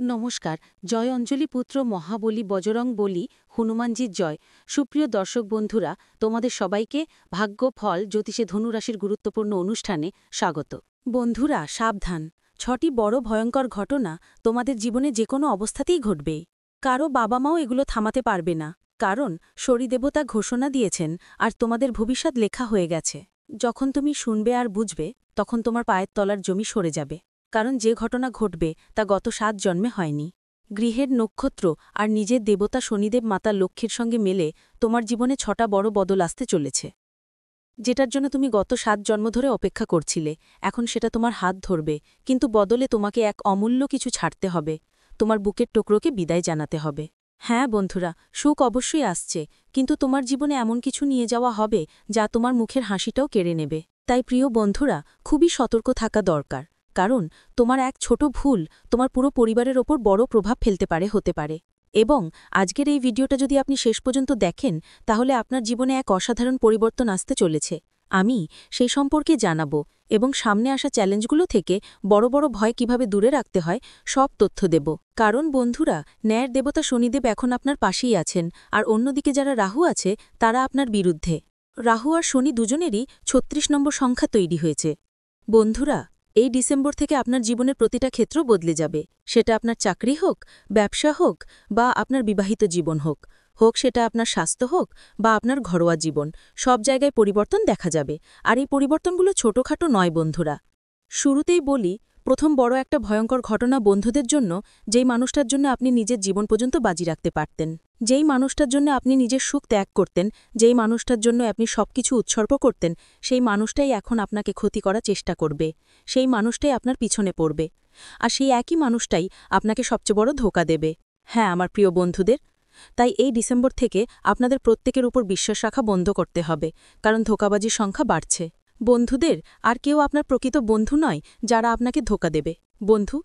নমস্কার। জয় অঞ্জলি পুত্র মহাবলী বজরং বলি হনুমানজির জয়। সুপ্রিয় দর্শক বন্ধুরা, তোমাদের সবাইকে ভাগ্য ফল জ্যোতিষে ধনুরাশির গুরুত্বপূর্ণ অনুষ্ঠানে স্বাগত। বন্ধুরা সাবধান, 6টি বড় ভয়ঙ্কর ঘটনা তোমাদের জীবনে যে কোনো অবস্থাতেই ঘটবে। কারো বাবা মাও এগুলো থামাতে পারবে না, কারণ শরীদেবতা ঘোষণা দিয়েছেন আর তোমাদের ভবিষ্যৎ লেখা হয়ে গেছে। যখন তুমি শুনবে আর বুঝবে, তখন তোমার পায়ের তলার জমি সরে যাবে। কারণ যে ঘটনা ঘটবে তা গত 7 জন্মে হয়নি। গৃহের নক্ষত্র আর নিজের দেবতা শনিদেব মাতা লক্ষ্মীর সঙ্গে মেলে তোমার জীবনে 6টা বড় বদল আসতে চলেছে, যেটার জন্য তুমি গত 7 জন্ম ধরে অপেক্ষা করছিলে। এখন সেটা তোমার হাত ধরবে, কিন্তু বদলে তোমাকে এক অমূল্য কিছু ছাড়তে হবে। তোমার বুকের টুকরোকে বিদায় জানাতে হবে। হ্যাঁ বন্ধুরা, সুখ অবশ্যই আসছে, কিন্তু তোমার জীবনে এমন কিছু নিয়ে যাওয়া হবে যা তোমার মুখের হাসিটাও কেড়ে নেবে। তাই প্রিয় বন্ধুরা, খুবই সতর্ক থাকা দরকার, কারণ তোমার এক ছোট ভুল তোমার পুরো পরিবারের ওপর বড় প্রভাব ফেলতে হতে পারে। এবং আজকের এই ভিডিওটা যদি আপনি শেষ পর্যন্ত দেখেন, তাহলে আপনার জীবনে এক অসাধারণ পরিবর্তন আসতে চলেছে। আমি সেই সম্পর্কে জানাবো এবং সামনে আসা চ্যালেঞ্জগুলো থেকে বড় বড় ভয় কিভাবে দূরে রাখতে হয় সব তথ্য দেব। কারণ বন্ধুরা, ন্যায়ের দেবতা শনিদেব এখন আপনার পাশেই আছেন, আর অন্যদিকে যারা রাহু আছে তারা আপনার বিরুদ্ধে। রাহু আর শনি দুজনেরই 36 নম্বর সংখ্যা তৈরি হয়েছে। বন্ধুরা, এই ডিসেম্বর থেকে আপনার জীবনের প্রতিটা ক্ষেত্র বদলে যাবে। সেটা আপনার চাকরি হোক, ব্যবসা হোক, বা আপনার বিবাহিত জীবন হোক সেটা আপনার স্বাস্থ্য হোক বা আপনার ঘরোয়া জীবন, সব জায়গায় পরিবর্তন দেখা যাবে। আর এই পরিবর্তনগুলো ছোটখাটো নয় বন্ধুরা। শুরুতেই বলি, প্রথম বড় একটা ভয়ঙ্কর ঘটনা বন্ধুদের জন্য, যেই মানুষটার জন্য আপনি নিজের জীবন পর্যন্ত বাজি রাখতে পারতেন, যেই মানুষটার জন্য আপনি নিজের সুখ ত্যাগ করতেন, যেই মানুষটার জন্য আপনি সবকিছু উৎসর্গ করতেন, সেই মানুষটাই এখন আপনাকে ক্ষতি করার চেষ্টা করবে। সেই মানুষটাই আপনার পিছনে পড়বে, আর সেই একই মানুষটাই আপনাকে সবচেয়ে বড় ধোঁকা দেবে। হ্যাঁ আমার প্রিয় বন্ধুদের, তাই এই ডিসেম্বর থেকে আপনাদের প্রত্যেকের উপর বিশ্বাস রাখা বন্ধ করতে হবে, কারণ ধোঁকাবাজির সংখ্যা বাড়ছে। বন্ধুদের আর কেউ আপনার প্রকৃত বন্ধু নয় যারা আপনাকে ধোঁকা দেবে। বন্ধু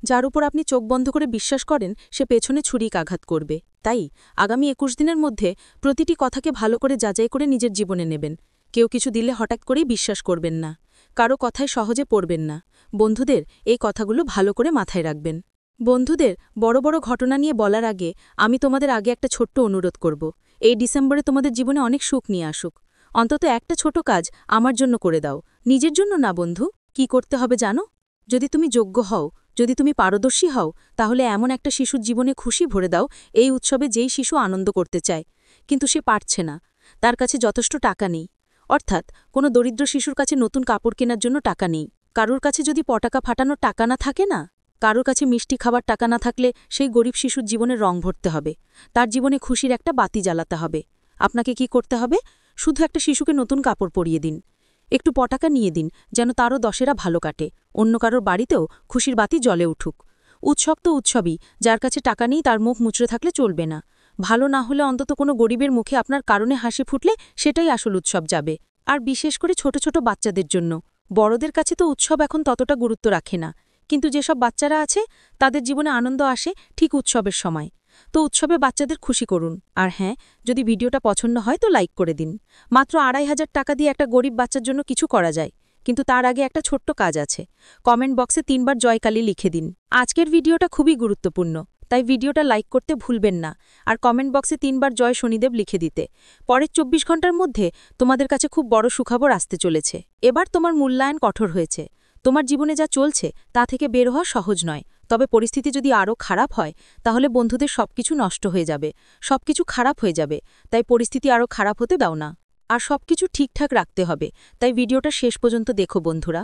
যার উপর আপনি চোখ বন্ধ করে বিশ্বাস করেন, সে পেছনে ছুরিকাঘাত করবে। তাই আগামী 21 দিনের মধ্যে প্রতিটি কথাকে ভালো করে যাচাই করে নিজের জীবনে নেবেন। কেউ কিছু দিলে হঠাৎ করেই বিশ্বাস করবেন না, কারো কথায় সহজে পড়বেন না। বন্ধুদের এই কথাগুলো ভালো করে মাথায় রাখবেন। বন্ধুদের, বড় বড় ঘটনা নিয়ে বলার আগে আমি তোমাদের আগে একটা ছোট্ট অনুরোধ করব। এই ডিসেম্বরে তোমাদের জীবনে অনেক সুখ নিয়ে আসুক। অন্তত একটা ছোট কাজ আমার জন্য করে দাও, নিজের জন্য না বন্ধু। কি করতে হবে জানো? যদি তুমি যোগ্য হও, যদি তুমি পারদর্শী হও, তাহলে এমন একটা শিশুর জীবনে খুশি ভরে দাও এই উৎসবে যেই শিশু আনন্দ করতে চায়, কিন্তু সে পারছে না, তার কাছে যথেষ্ট টাকা নেই। অর্থাৎ কোনো দরিদ্র শিশুর কাছে নতুন কাপড় কেনার জন্য টাকা নেই। কারোর কাছে যদি পটাকা ফাটানোর টাকা না থাকে না, কারোর কাছে মিষ্টি খাবার টাকা না থাকলে সেই গরিব শিশুর জীবনে রং ভরতে হবে, তার জীবনে খুশির একটা বাতি জ্বালাতে হবে। আপনাকে কি করতে হবে? শুধু একটা শিশুকে নতুন কাপড় পরিয়ে দিন, একটু পটাকা নিয়ে দিন, যেন তারও দশেরা ভালো কাটে, অন্য কারোর বাড়িতেও খুশির বাতি জ্বলে উঠুক। উৎসব তো উৎসবই, যার কাছে টাকা নেই তার মুখ মুচড়ে থাকলে চলবে না। ভালো না হলে অন্তত কোনো গরিবের মুখে আপনার কারণে হাসি ফুটলে সেটাই আসল উৎসব যাবে। আর বিশেষ করে ছোট ছোট বাচ্চাদের জন্য। বড়দের কাছে তো উৎসব এখন ততটা গুরুত্ব রাখে না, কিন্তু যেসব বাচ্চারা আছে তাদের জীবনে আনন্দ আসে ঠিক উৎসবের সময়। তো উৎসবে বাচ্চাদের খুশি করুন। আর হ্যাঁ, যদি ভিডিওটা পছন্দ হয় তো লাইক করে দিন। মাত্র 2,500 টাকা দিয়ে একটা গরিব বাচ্চার জন্য কিছু করা যায়, কিন্তু তার আগে একটা ছোট্ট কাজ আছে। কমেন্ট বক্সে 3 বার জয়কালী লিখে দিন। আজকের ভিডিওটা খুবই গুরুত্বপূর্ণ, তাই ভিডিওটা লাইক করতে ভুলবেন না, আর কমেন্ট বক্সে 3 বার জয় শনিদেব লিখে দিতে। পরের 24 ঘন্টার মধ্যে তোমাদের কাছে খুব বড় সুখবর আসতে চলেছে। এবার তোমার মূল্যায়ন কঠোর হয়েছে। তোমার জীবনে যা চলছে তা থেকে বের হওয়া সহজ নয়, তবে পরিস্থিতি যদি আরও খারাপ হয় তাহলে বন্ধুদের সবকিছু নষ্ট হয়ে যাবে, সবকিছু খারাপ হয়ে যাবে। তাই পরিস্থিতি আরও খারাপ হতে দাও না, আর সবকিছু ঠিকঠাক রাখতে হবে। তাই ভিডিওটা শেষ পর্যন্ত দেখো বন্ধুরা।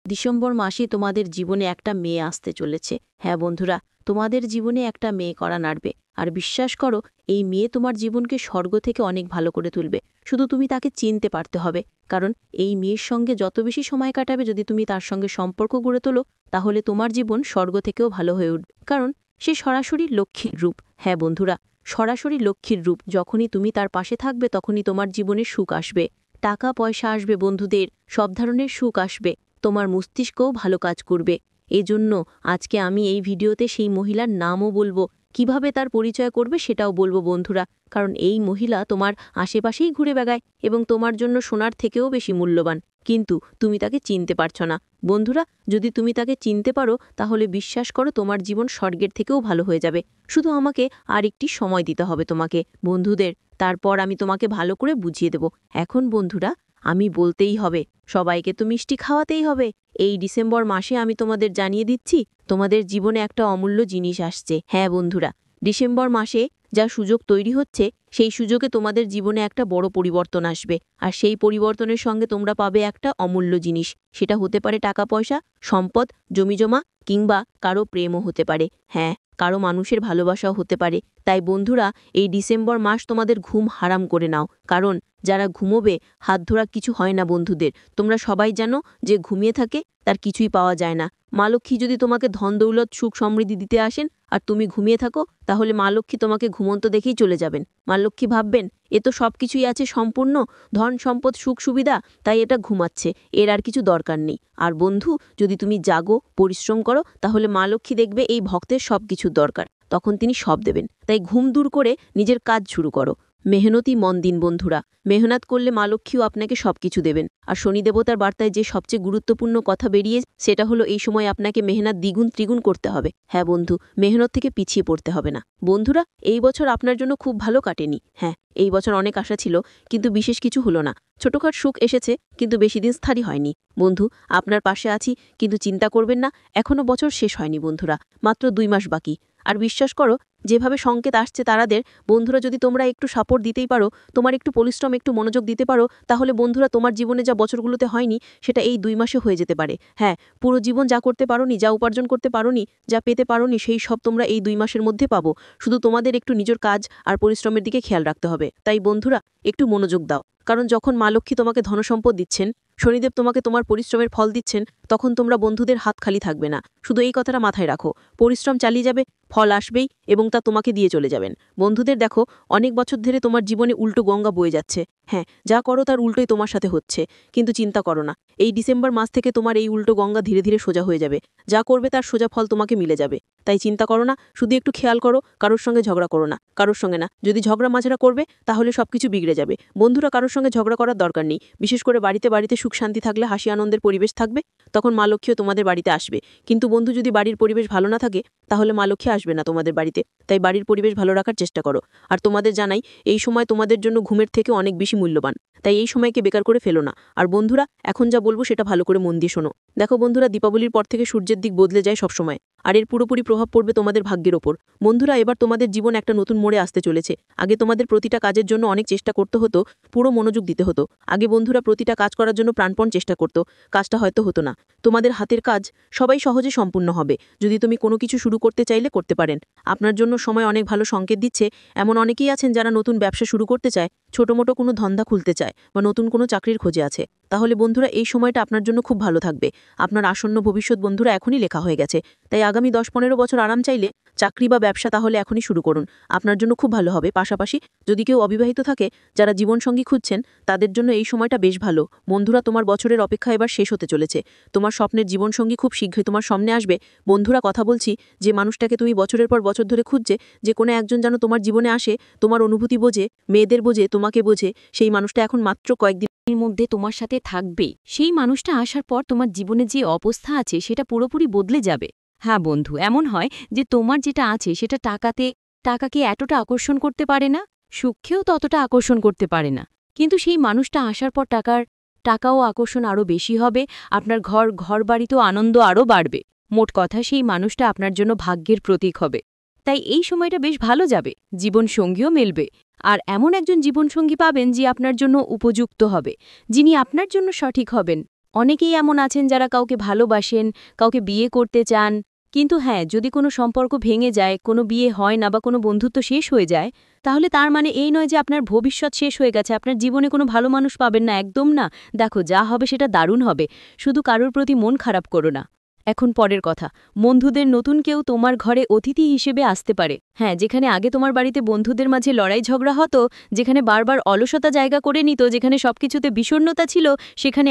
ডিসেম্বর মাসে তোমাদের জীবনে একটা মেয়ে আসতে চলেছে। হ্যাঁ বন্ধুরা, তোমাদের জীবনে একটা মেয়ে করা নাড়বে, আর বিশ্বাস করো এই মেয়ে তোমার জীবনকে স্বর্গ থেকে অনেক ভালো করে তুলবে। শুধু তুমি তাকে চিনতে পারতে হবে, কারণ এই মেয়ের সঙ্গে যত বেশি সময় কাটাবে, যদি তুমি তার সঙ্গে সম্পর্ক গড়ে তোলো, তাহলে তোমার জীবন স্বর্গ থেকেও ভালো হয়ে উঠবে, কারণ সে সরাসরি লক্ষ্মীর রূপ। হ্যাঁ বন্ধুরা, সরাসরি লক্ষ্মীর রূপ। যখনই তুমি তার পাশে থাকবে তখনই তোমার জীবনে সুখ আসবে, টাকা পয়সা আসবে বন্ধুদের, সব ধরনের সুখ আসবে, তোমার মস্তিষ্কও ভালো কাজ করবে। এজন্য আজকে আমি এই ভিডিওতে সেই মহিলার নামও বলবো, কিভাবে তার পরিচয় করবে সেটাও বলবো বন্ধুরা, কারণ এই মহিলা তোমার আশেপাশেই ঘুরে বেড়ায় এবং তোমার জন্য সোনার থেকেও বেশি মূল্যবান। কিন্তু তুমি তাকে চিনতে পারছো না। বন্ধুরা, যদি তুমি তাকে চিনতে পারো তাহলে বিশ্বাস করো তোমার জীবন স্বর্গের থেকেও ভালো হয়ে যাবে। শুধু আমাকে আর একটি সময় দিতে হবে তোমাকে বন্ধুদের, তারপর আমি তোমাকে ভালো করে বুঝিয়ে দেব। এখন বন্ধুরা, আমি বলতেই হবে, সবাইকে তো মিষ্টি খাওয়াতেই হবে। এই ডিসেম্বর মাসে আমি তোমাদের জানিয়ে দিচ্ছি, তোমাদের জীবনে একটা অমূল্য জিনিস আসছে। হ্যাঁ বন্ধুরা, ডিসেম্বর মাসে যা সুযোগ তৈরি হচ্ছে, সেই সুযোগে তোমাদের জীবনে একটা বড় পরিবর্তন আসবে। আর সেই পরিবর্তনের সঙ্গে তোমরা পাবে একটা অমূল্য জিনিস। সেটা হতে পারে টাকা পয়সা, সম্পদ, জমিজমা, কিংবা কারো প্রেমও হতে পারে। হ্যাঁ, কারো মানুষের ভালোবাসাও হতে পারে। তাই বন্ধুরা, এই ডিসেম্বর মাস তোমাদের ঘুম হারাম করে নাও, কারণ যারা ঘুমোবে হাত ধরা কিছু হয় না বন্ধুদের। তোমরা সবাই জানো যে ঘুমিয়ে থাকে তার কিছুই পাওয়া যায় না। মা লক্ষ্মী যদি তোমাকে ধন দৌলত সুখ সমৃদ্ধি দিতে আসেন আর তুমি ঘুমিয়ে থাকো, তাহলে মা লক্ষ্মী তোমাকে ঘুমন্ত দেখেই চলে যাবেন। মা লক্ষ্মী ভাববেন এ তো সব কিছুই আছে সম্পূর্ণ, ধন সম্পদ সুখ সুবিধা, তাই এটা ঘুমাচ্ছে, এর আর কিছু দরকার নেই। আর বন্ধু, যদি তুমি জাগো পরিশ্রম করো, তাহলে মা লক্ষ্মী দেখবে এই ভক্তের সব কিছুর দরকার, তখন তিনি সব দেবেন। তাই ঘুম দূর করে নিজের কাজ শুরু করো। মেহনতি মন দিন বন্ধুরা, মেহনত করলে মা লক্ষ্মীও আপনাকে সবকিছু দেবেন। আর শনি দেবতার বার্তায় যে সবচেয়ে গুরুত্বপূর্ণ কথা বেরিয়ে সেটা হলো এই সময় আপনাকে মেহনত দ্বিগুণ ত্রিগুণ করতে হবে। হ্যাঁ বন্ধু, মেহনত থেকে পিছিয়ে পড়তে হবে না। বন্ধুরা, এই বছর আপনার জন্য খুব ভালো কাটেনি। হ্যাঁ, এই বছর অনেক আশা ছিল, কিন্তু বিশেষ কিছু হলো না। ছোটখাট সুখ এসেছে, কিন্তু বেশি দিন স্থায়ী হয়নি। বন্ধু, আপনার পাশে আছি, কিন্তু চিন্তা করবেন না, এখনো বছর শেষ হয়নি বন্ধুরা, মাত্র 2 মাস বাকি। আর বিশ্বাস করো, যেভাবে সংকেত আসছে তারাদের, বন্ধুরা যদি তোমরা একটু সাপোর্ট দিতেই পারো, তোমার একটু পরিশ্রম একটু মনোযোগ দিতে পারো, তাহলে বন্ধুরা তোমার জীবনে যা বছরগুলোতে হয়নি সেটা এই 2 মাসে হয়ে যেতে পারে। হ্যাঁ, পুরো জীবন যা করতে পারোনি, যা উপার্জন করতে পারোনি, যা পেতে পারোনি, সেই সব তোমরা এই 2 মাসের মধ্যে পাবো। শুধু তোমাদের একটু নিজের কাজ আর পরিশ্রমের দিকে খেয়াল রাখতে হবে। তাই বন্ধুরা, একটু মনোযোগ দাও, কারণ যখন মা লক্ষ্মী তোমাকে ধনসম্পদ দিচ্ছেন, শনিদেব তোমাকে তোমার পরিশ্রমের ফল দিচ্ছেন, তখন তোমরা বন্ধুদের হাত খালি থাকবে না। শুধু এই কথাটা মাথায় রাখো, পরিশ্রম চালিয়ে যাবে, ফল আসবেই, এবং তা তোমাকে দিয়ে চলে যাবেন। বন্ধুদের দেখো, অনেক বছর ধরে তোমার জীবনে উল্টো গঙ্গা বয়ে যাচ্ছে। হ্যাঁ, যা করো তার উল্টোই তোমার সাথে হচ্ছে, কিন্তু চিন্তা করো না, এই ডিসেম্বর মাস থেকে তোমার এই উল্টো গঙ্গা ধীরে ধীরে সোজা হয়ে যাবে। যা করবে তার সোজা ফল তোমাকে মিলে যাবে। তাই চিন্তা করো না, শুধু একটু খেয়াল করো, কারোর সঙ্গে ঝগড়া করো না, কারোর সঙ্গে না। যদি ঝগড়া মাঝারা করবে তাহলে সবকিছু বিগড়ে যাবে। বন্ধুরা, কারোর সঙ্গে ঝগড়া করার দরকার নেই। বিশেষ করে বাড়িতে বাড়িতে সুখ শান্তি থাকলে, হাসি আনন্দের পরিবেশ থাকবে, তখন মা লক্ষ্মীও তোমাদের বাড়িতে আসবে। কিন্তু বন্ধু, যদি বাড়ির পরিবেশ ভালো না থাকে, তাহলে মা লক্ষ্মী আসবে না তোমাদের বাড়িতে। তাই বাড়ির পরিবেশ ভালো রাখার চেষ্টা করো। আর তোমাদের জানাই, এই সময় তোমাদের জন্য ঘুমের থেকে অনেক বেশি মূল্যবান। তাই এই সময়কে বেকার করে ফেলো না। আর বন্ধুরা, এখন যা বলবো সেটা ভালো করে মন দিয়ে শোনো। দেখো বন্ধুরা, দীপাবলির পর থেকে সূর্যের দিক বদলে যায় সবসময়, আর এর পুরোপুরি প্রভাব পড়বে তোমাদের ভাগ্যের ওপর। বন্ধুরা, এবার তোমাদের জীবন একটা নতুন মোড়ে আসতে চলেছে। আগে তোমাদের প্রতিটা কাজের জন্য অনেক চেষ্টা করতে হতো, পুরো মনোযোগ দিতে হতো। আগে বন্ধুরা প্রতিটা কাজ করার জন্য প্রাণপণ চেষ্টা করতো, কাজটা হয়তো হতো না। তোমাদের হাতের কাজ সবাই সহজে সম্পূর্ণ হবে। যদি তুমি কোনো কিছু শুরু করতে চাইলে করতে পারেন। আপনার জন্য সময় অনেক ভালো সংকেত দিচ্ছে। এমন অনেকেই আছেন যারা নতুন ব্যবসা শুরু করতে চায়, ছোটমোটো কোনো ধন্দা খুলতে চায়, বা নতুন কোনো চাকরির খোঁজে আছে। তাহলে বন্ধুরা, এই সময়টা আপনার জন্য খুব ভালো থাকবে। আপনার আসন্ন ভবিষ্যৎ বন্ধুরা এখনই লেখা হয়ে গেছে। তাই আগামী 10-15 বছর আরাম চাইলে চাকরি বা ব্যবসা তাহলে এখনই শুরু করুন, আপনার জন্য খুব ভালো হবে। পাশাপাশি যদি কেউ অবিবাহিত থাকে, যারা জীবনসঙ্গী খুঁজছেন, তাদের জন্য এই সময়টা বেশ ভালো। বন্ধুরা, তোমার বছরের অপেক্ষা এবার শেষ হতে চলেছে। তোমার স্বপ্নের জীবনসঙ্গী খুব শীঘ্রই তোমার সামনে আসবে। বন্ধুরা, কথা বলছি, যে মানুষটাকে তুমি বছরের পর বছর ধরে খুঁজছে, যে কোনো একজন যেন তোমার জীবনে আসে, তোমার অনুভূতি বোঝে, মেয়েদের বোঝে, তোমাকে বোঝে, সেই মানুষটা এখন মাত্র কয়েকদিনের মধ্যে তোমার সাথে থাকবে। সেই মানুষটা আসার পর তোমার জীবনে যে অবস্থা আছে সেটা পুরোপুরি বদলে যাবে। হ্যাঁ বন্ধু, এমন হয় যে তোমার যেটা আছে সেটা টাকাকে এতটা আকর্ষণ করতে পারে না, সুখকেও ততটা আকর্ষণ করতে পারে না। কিন্তু সেই মানুষটা আসার পর টাকাও আকর্ষণ আরও বেশি হবে, আপনার ঘর বাড়িতেও আনন্দ আরও বাড়বে। মোট কথা, সেই মানুষটা আপনার জন্য ভাগ্যের প্রতীক হবে। তাই এই সময়টা বেশ ভালো যাবে, জীবনসঙ্গীও মেলবে। আর এমন একজন জীবনসঙ্গী পাবেন যে আপনার জন্য উপযুক্ত হবে, যিনি আপনার জন্য সঠিক হবেন। অনেকেই এমন আছেন যারা কাউকে ভালোবাসেন, কাউকে বিয়ে করতে চান, কিন্তু হ্যাঁ, যদি কোনো সম্পর্ক ভেঙে যায়, কোনো বিয়ে হয় না, বা কোনো বন্ধুত্ব শেষ হয়ে যায়, তাহলে তার মানে এই নয় যে আপনার ভবিষ্যৎ শেষ হয়ে গেছে, আপনার জীবনে কোনো ভালো মানুষ পাবেন না, একদম না। দেখো, যা হবে সেটা দারুণ হবে। শুধু কারোর প্রতি মন খারাপ করো না। এখন পরের কথা, বন্ধুদের নতুন কেউ তোমার ঘরে অতিথি হিসেবে আসতে পারে। হ্যাঁ, যেখানে আগে তোমার বাড়িতে বন্ধুদের মাঝে লড়াই ঝগড়া হতো, যেখানে বারবার অলসতা জায়গা করে নিত, যেখানে সবকিছুতে বিষণ্ণতা ছিল, সেখানে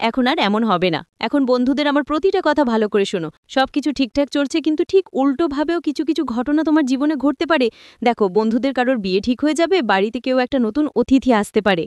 এখন আর এমন হবে না। এখন বন্ধুদের আমার প্রতিটা কথা ভালো করে শোনো। সবকিছু ঠিকঠাক চলছে, কিন্তু ঠিক উল্টোভাবেও কিছু কিছু ঘটনা তোমার জীবনে ঘটতে পারে। দেখো, বন্ধুদের কারোর বিয়ে ঠিক হয়ে যাবে, বাড়িতে কেউ একটা নতুন অতিথি আসতে পারে।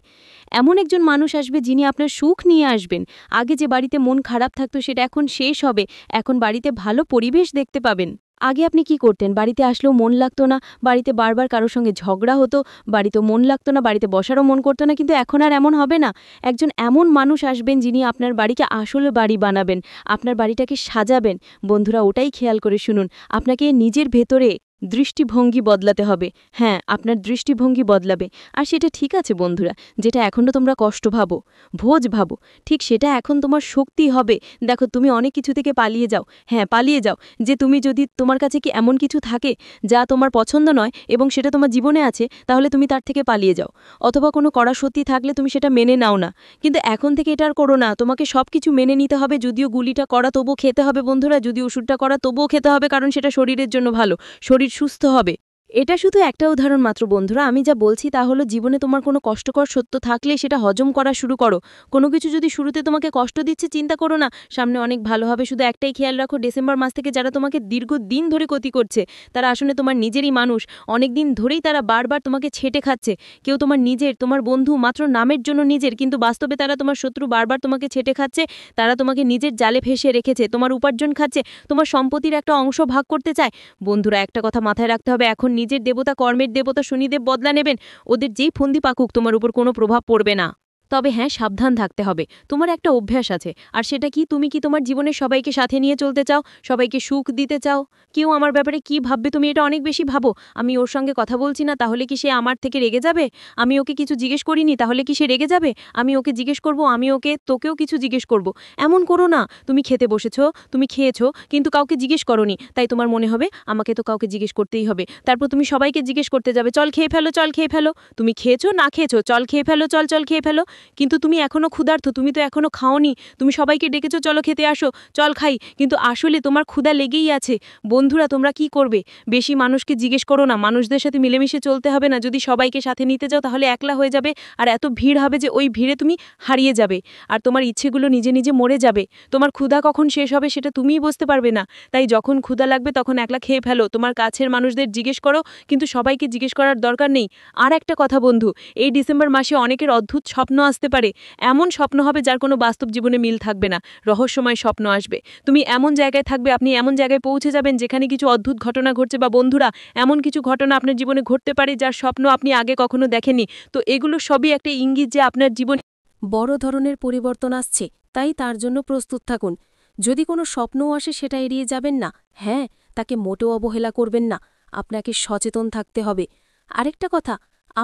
এমন একজন মানুষ আসবে যিনি আপনার সুখ নিয়ে আসবেন। আগে যে বাড়িতে মন খারাপ থাকতো সেটা এখন শেষ হবে। এখন বাড়িতে ভালো পরিবেশ দেখতে পাবেন। আগে আপনি কি করতেন? বাড়িতে আসলেও মন লাগতো না, বাড়িতে বারবার কারোর সঙ্গে ঝগড়া হতো, বাড়িতেও মন লাগতো না, বাড়িতে বসারও মন করতো না, কিন্তু এখন আর এমন হবে না। একজন এমন মানুষ আসবেন যিনি আপনার বাড়িকে আসলে বাড়ি বানাবেন, আপনার বাড়িটাকে সাজাবেন। বন্ধুরা, ওটাই খেয়াল করে শুনুন, আপনাকে নিজের ভেতরে দৃষ্টিভঙ্গি বদলাতে হবে। হ্যাঁ, আপনার দৃষ্টিভঙ্গি বদলাবে। আর সেটা ঠিক আছে বন্ধুরা, যেটা এখনও তোমরা কষ্ট ভাবো, ভোজ ভাবো, ঠিক সেটা এখন তোমার শক্তি হবে। দেখো, তুমি অনেক কিছু থেকে পালিয়ে যাও। হ্যাঁ, পালিয়ে যাও। যে তুমি যদি তোমার কাছে কি এমন কিছু থাকে যা তোমার পছন্দ নয় এবং সেটা তোমার জীবনে আছে, তাহলে তুমি তার থেকে পালিয়ে যাও। অথবা কোনো কড়া সত্যি থাকলে তুমি সেটা মেনে নাও না। কিন্তু এখন থেকে এটা আর করো না। তোমাকে সব কিছু মেনে নিতে হবে। যদিও গুলিটা করা তবুও খেতে হবে বন্ধুরা, যদি ওষুধটা করা তবুও খেতে হবে, কারণ সেটা শরীরের জন্য ভালো, শরীর সুস্থ হবে। এটা শুধু একটা উদাহরণ মাত্র বন্ধুরা। আমি যা বলছি তা হলো, জীবনে তোমার কোনো কষ্টকর সত্য থাকলে সেটা হজম করা শুরু করো। কোনো কিছু যদি শুরুতে তোমাকে কষ্ট দিচ্ছে, চিন্তা করো না, সামনে অনেক ভালো হবে। শুধু একটাই খেয়াল রাখো, ডিসেম্বর মাস থেকে যারা তোমাকে দীর্ঘদিন ধরে ক্ষতি করছে, তারা আসলে তোমার নিজেরই মানুষ। অনেক দিন ধরেই তারা বারবার তোমাকে ছেটে খাচ্ছে। কেউ তোমার নিজের, তোমার বন্ধু মাত্র নামের জন্য নিজের, কিন্তু বাস্তবে তারা তোমার শত্রু। বারবার তোমাকে ছেটে খাচ্ছে, তারা তোমাকে নিজের জালে ফেসে রেখেছে, তোমার উপার্জন খাচ্ছে, তোমার সম্পত্তির একটা অংশ ভাগ করতে চায়। বন্ধুরা, একটা কথা মাথায় রাখতে হবে, এখন নিজের দেবতা, কর্মের দেবতা শনিদেব বদলা নেবেন। ওদের যেই ফন্দি পাকুক, তোমার উপর কোনো প্রভাব পড়বে না। তবে হ্যাঁ, সাবধান থাকতে হবে। তোমার একটা অভ্যাস আছে, আর সেটা কি? তুমি কি তোমার জীবনের সবাইকে সাথে নিয়ে চলতে চাও? সবাইকে সুখ দিতে চাও? কেউ আমার ব্যাপারে কি ভাববে তুমি এটা অনেক বেশি ভাবো। আমি ওর সঙ্গে কথা বলছি না, তাহলে কি সে আমার থেকে রেগে যাবে? আমি ওকে কিছু জিজ্ঞেস করিনি, তাহলে কি সে রেগে যাবে? আমি ওকে জিজ্ঞেস করব, আমি তোকেও কিছু জিজ্ঞেস করব। এমন করো না। তুমি খেতে বসেছো, তুমি খেয়েছো, কিন্তু কাউকে জিজ্ঞেস করোনি, তাই তোমার মনে হবে আমাকে তো কাউকে জিজ্ঞেস করতেই হবে। তারপর তুমি সবাইকে জিজ্ঞেস করতে যাবে, চল খেয়ে ফেলো, চল খেয়ে ফেলো। তুমি খেয়েছো না খেয়েছো, চল খেয়ে ফেলো, চল চল খেয়ে ফেলো। কিন্তু তুমি এখনো ক্ষুধার্ত, তুমি তো এখনো খাওনি। তুমি সবাইকে ডেকেছো, চলো খেতে আসো, চল খাই, কিন্তু আসলে তোমার ক্ষুধা লেগেই আছে। বন্ধুরা, তোমরা কি করবে? বেশি মানুষকে জিজ্ঞেস করো না। মানুষদের সাথে মিলেমিশে চলতে হবে না। যদি সবাইকে সাথে নিতে যাও, তাহলে একলা হয়ে যাবে, আর এত ভিড় হবে যে ওই ভিড়ে তুমি হারিয়ে যাবে, আর তোমার ইচ্ছেগুলো নিজে নিজে মরে যাবে। তোমার ক্ষুধা কখন শেষ হবে সেটা তুমিই বুঝতে পারবে না। তাই যখন ক্ষুধা লাগবে তখন একলা খেয়ে ফেলো। তোমার কাছের মানুষদের জিজ্ঞেস করো, কিন্তু সবাইকে জিজ্ঞেস করার দরকার নেই। আর একটা কথা বন্ধু, এই ডিসেম্বর মাসে অনেকের অদ্ভুত স্বপ্ন আসতে পারে। এমন স্বপ্ন হবে যার কোনো বাস্তব জীবনে মিল থাকবে না। রহস্যময় স্বপ্ন আসবে। তুমি এমন জায়গায় থাকবে, আপনি এমন জায়গায় পৌঁছে যাবেন যেখানে কিছু অদ্ভুত ঘটনা ঘটছে। বা বন্ধুরা, এমন কিছু ঘটনা আপনার জীবনে ঘটতে পারে যার স্বপ্ন আপনি আগে কখনো দেখেননি। তো এগুলো সবই একটা ইঙ্গিত যে আপনার জীবন বড় ধরনের পরিবর্তন আসছে, তাই তার জন্য প্রস্তুত থাকুন। যদি কোনো স্বপ্নও আসে, সেটা এড়িয়ে যাবেন না। হ্যাঁ, তাকে মোটেও অবহেলা করবেন না। আপনাকে সচেতন থাকতে হবে। আরেকটা কথা,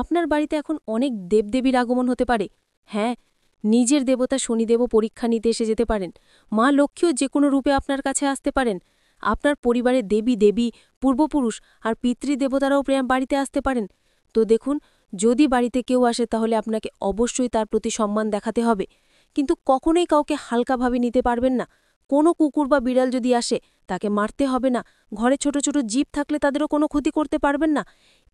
আপনার বাড়িতে এখন অনেক দেবদেবীর আগমন হতে পারে। হ্যাঁ, নিজের দেবতা শনিদেবও পরীক্ষা নিতে এসে যেতে পারেন। মা লক্ষ্মীও যে কোনো রূপে আপনার কাছে আসতে পারেন। আপনার পরিবারে দেবী, পূর্বপুরুষ আর পিতৃদেবতারাও বাড়িতে আসতে পারেন। তো দেখুন, যদি বাড়িতে কেউ আসে, তাহলে আপনাকে অবশ্যই তার প্রতি সম্মান দেখাতে হবে, কিন্তু কখনোই কাউকে হালকাভাবে নিতে পারবেন না। কোনো কুকুর বা বিড়াল যদি আসে, তাকে মারতে হবে না। ঘরে ছোট ছোট জীব থাকলে তাদেরও কোনো ক্ষতি করতে পারবেন না।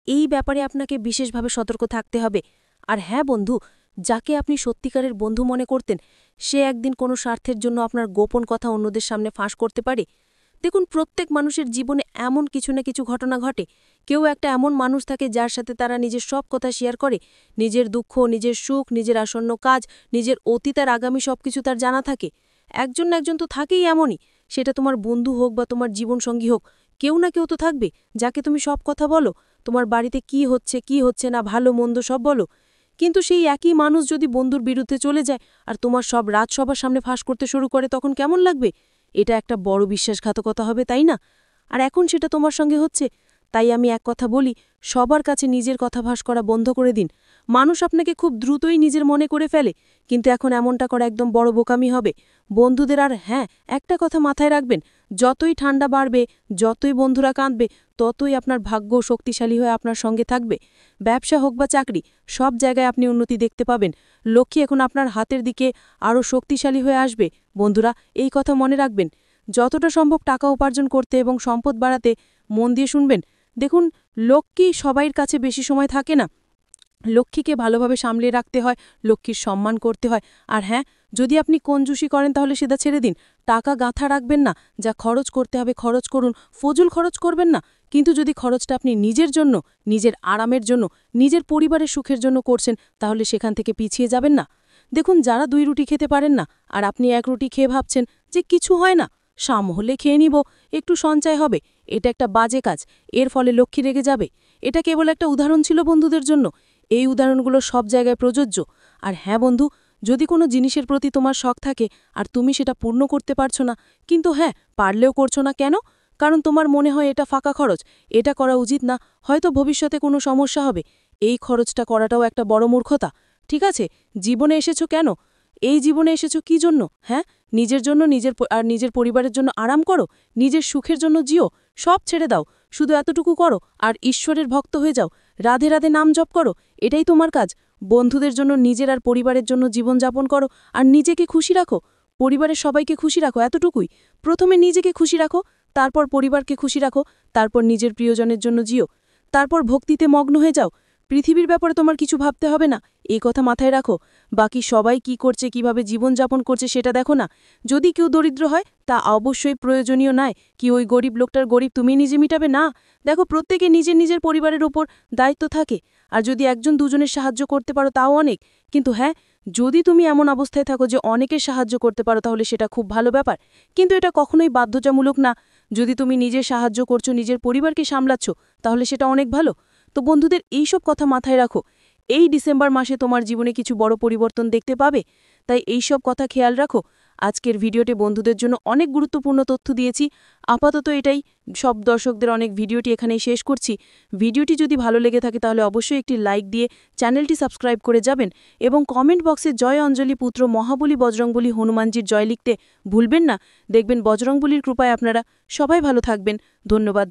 এই ব্যাপারে আপনাকে বিশেষভাবে সতর্ক থাকতে হবে। আর হ্যাঁ বন্ধু, যাকে আপনি সত্যিকারের বন্ধু মনে করতেন, সে একদিন কোনো স্বার্থের জন্য আপনার গোপন কথা অন্যদের সামনে ফাঁস করতে পারে। দেখুন, প্রত্যেক মানুষের জীবনে এমন কিছু না কিছু ঘটনা ঘটে। কেউ একটা এমন মানুষ থাকে যার সাথে তারা নিজের সব কথা শেয়ার করে। নিজের দুঃখ, নিজের সুখ, নিজের আসন্ন কাজ, নিজের অতীত আর আগামী সবকিছু তার জানা থাকে। একজন না একজন তো থাকেই এমনই। সেটা তোমার বন্ধু হোক বা তোমার জীবনসঙ্গী হোক, কেউ না কেউ তো থাকবে যাকে তুমি সব কথা বলো। তোমার বাড়িতে কি হচ্ছে না, ভালো মন্দ সব বলো। কিন্তু সেই একই মানুষ যদি বন্ধুর বিরুদ্ধে চলে যায় আর তোমার সব রাত সবার সামনে ফাঁস করতে শুরু করে, তখন কেমন লাগবে? এটা একটা বড় বিশ্বাসঘাতকতা হবে, তাই না? আর এখন সেটা তোমার সঙ্গে হচ্ছে। তাই আমি এক কথা বলি, সবার কাছে নিজের কথা ফাঁস করা বন্ধ করে দিন। মানুষ আপনাকে খুব দ্রুতই নিজের মনে করে ফেলে, কিন্তু এখন এমনটা করা একদম বড় বোকামি হবে। বন্ধুদের আর হ্যাঁ, একটা কথা মাথায় রাখবেন, যতই ঠান্ডা বাড়বে, যতই বন্ধুরা কাঁদবে, ততই আপনার ভাগ্য শক্তিশালী হয়ে আপনার সঙ্গে থাকবে। ব্যবসা হোক বা চাকরি, সব জায়গায় আপনি উন্নতি দেখতে পাবেন। লক্ষ্মী এখন আপনার হাতের দিকে আরও শক্তিশালী হয়ে আসবে। বন্ধুরা, এই কথা মনে রাখবেন। যতটা সম্ভব টাকা উপার্জন করতে এবং সম্পদ বাড়াতে মন দিয়ে শুনবেন। দেখুন, লক্ষ্মী সবাইয়ের কাছে বেশি সময় থাকে না। লক্ষ্মীকে ভালোভাবে সামলে রাখতে হয়, লক্ষ্মীর সম্মান করতে হয়। আর হ্যাঁ, যদি আপনি কঞ্জুসি করেন তাহলে সেটা ছেড়ে দিন। টাকা গাঁথা রাখবেন না, যা খরচ করতে হবে খরচ করুন, ফজুল খরচ করবেন না। কিন্তু যদি খরচটা আপনি নিজের জন্য, নিজের আরামের জন্য, নিজের পরিবারের সুখের জন্য করছেন, তাহলে সেখান থেকে পিছিয়ে যাবেন না। দেখুন, যারা 2 রুটি খেতে পারেন না আর আপনি 1 রুটি খেয়ে ভাবছেন যে কিছু হয় না, শাম হলে খেয়ে নিব, একটু সঞ্চয় হবে, এটা একটা বাজে কাজ। এর ফলে লক্ষ্মী রেগে যাবে। এটা কেবল একটা উদাহরণ ছিল বন্ধুদের জন্য। এই উদাহরণগুলো সব জায়গায় প্রযোজ্য। আর হ্যাঁ বন্ধু, যদি কোনো জিনিসের প্রতি তোমার শখ থাকে আর তুমি সেটা পূর্ণ করতে পারছো না, কিন্তু হ্যাঁ পারলেও করছো না, কেন? কারণ তোমার মনে হয় এটা ফাঁকা খরচ, এটা করা উচিত না, হয়তো ভবিষ্যতে কোনো সমস্যা হবে। এই খরচটা করাটাও একটা বড় মূর্খতা। ঠিক আছে, জীবনে এসেছো কেন? এই জীবনে এসেছো কি জন্য? হ্যাঁ, নিজের জন্য, নিজের পরিবারের জন্য আরাম করো, নিজের সুখের জন্য জিও, সব ছেড়ে দাও, শুধু এতটুকু করো আর ঈশ্বরের ভক্ত হয়ে যাও। রাধে রাধে নাম জপ করো, এটাই তোমার কাজ। বন্ধুদের জন্য, নিজের আর পরিবারের জন্য জীবন যাপন করো আর নিজেকে খুশি রাখো, পরিবারের সবাইকে খুশি রাখো, এতটুকুই। প্রথমে নিজেকে খুশি রাখো, তারপর পরিবারকে খুশি রাখো, তারপর নিজের প্রিয়জনের জন্য জিও, তারপর ভক্তিতে মগ্ন হয়ে যাও। পৃথিবীর ব্যাপারে তোমার কিছু ভাবতে হবে না, এই কথা মাথায় রাখো। বাকি সবাই কি করছে, কিভাবে জীবনযাপন করছে সেটা দেখো না। যদি কেউ দরিদ্র হয় তা অবশ্যই প্রয়োজনীয় নয় কি ওই গরিব লোকটার গরিব তুমি নিজে মিটাবে না। দেখো, প্রত্যেকে নিজের নিজের পরিবারের ওপর দায়িত্ব থাকে, আর যদি একজন দুজনের সাহায্য করতে পারো তাও অনেক। কিন্তু হ্যাঁ, যদি তুমি এমন অবস্থায় থাকো যে অনেকের সাহায্য করতে পারো তাহলে সেটা খুব ভালো ব্যাপার, কিন্তু এটা কখনোই বাধ্যতামূলক না। যদি তুমি নিজে সাহায্য করছো, নিজের পরিবারকে সামলাচ্ছ, তাহলে সেটা অনেক ভালো। তো বন্ধুদের, এইসব কথা মাথায় রাখো। এই ডিসেম্বর মাসে তোমার জীবনে কিছু বড় পরিবর্তন দেখতে পাবে, তাই এইসব কথা খেয়াল রাখো। আজকের ভিডিওতে বন্ধুদের জন্য অনেক গুরুত্বপূর্ণ তথ্য দিয়েছি। আপাতত এটাই, সব দর্শকদের অনেক ভিডিওটি এখানেই শেষ করছি। ভিডিওটি যদি ভালো লেগে থাকে তাহলে অবশ্যই একটি লাইক দিয়ে চ্যানেলটি সাবস্ক্রাইব করে যাবেন এবং কমেন্ট বক্সে জয় অঞ্জলি পুত্র মহাবলী বজরংবলী হনুমানজির জয় লিখতে ভুলবেন না। দেখবেন বজরংবলীর কৃপায় আপনারা সবাই ভালো থাকবেন। ধন্যবাদ।